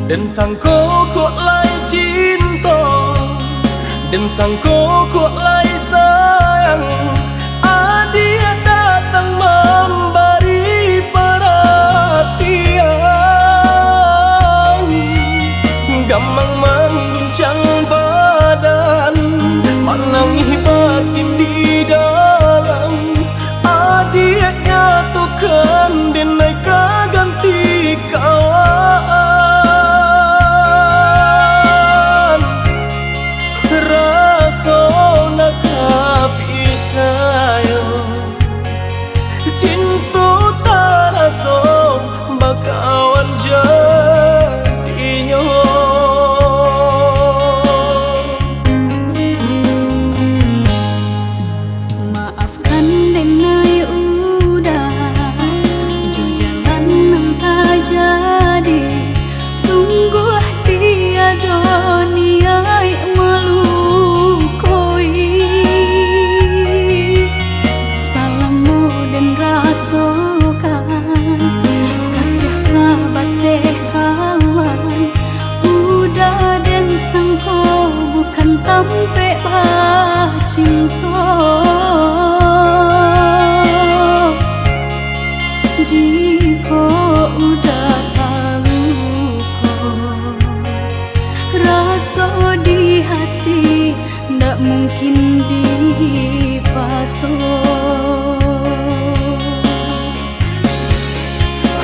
Dan sangko kok lai cinta, dan sangko kok lai sayang. Dia datang memberi perhatian, gampang mengguncang badan, menangis batin di dalam. Dia nyatukan denai ganti kawan. Rasa nak percaya cinta tak rasa bakawan jadinya. Maafkan denai udah jo jalan nang tak jadi. Sungguh tiada niat melukoi. Salahmu dan rasakan kasih sahabat teh kawan. Udah dan sangko bukan tampe bah cinta. Jika udah tahu kok rasa di hati ndak mungkin dipasok.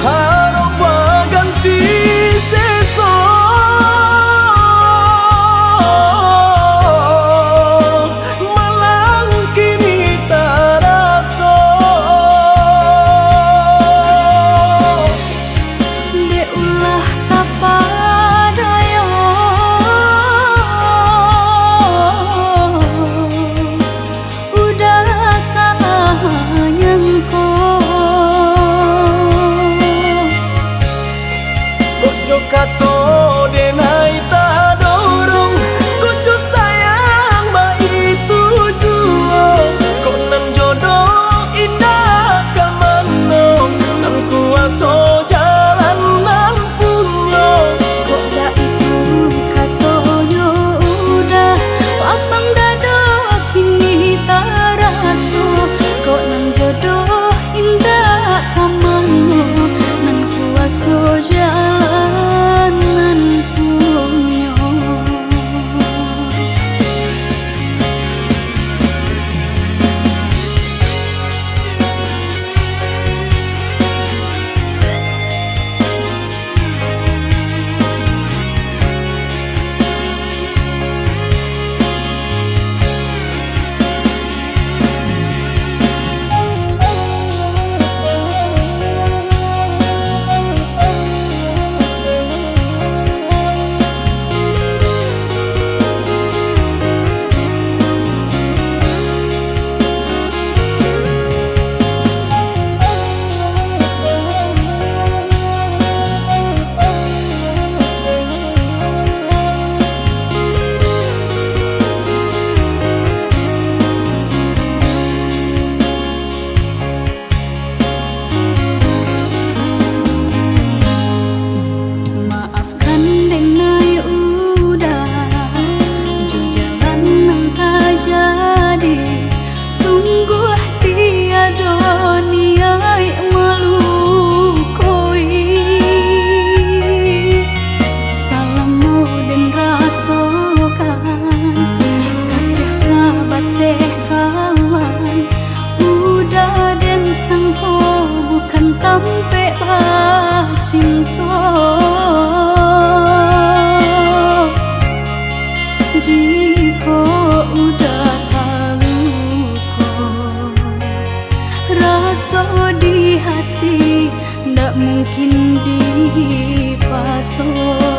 Harap ganti sesok, malang kini tak rasa. Dek ulah kapadaya, udah salah nyangko. Kojo kato denai tak dorong, kojo sayang baik tujuan. Kok nan jodoh indah kamano, nan kuasa jalan nan punya. Kok dah itu katonyo udah papang dado kini tak rasa. Kok nan jodoh indah kamano, nan kuasa jalan nan punya. Maafkan denai udah jo jalan nang tak jadi. Sungguh tiada niat melukoi. Salahmu dan rasakan kasih sahabat teh kawan. Udah dan sangko bukan tampe bah cinta. Jika udah tahu kok rasa di hati ndak mungkin dipasok.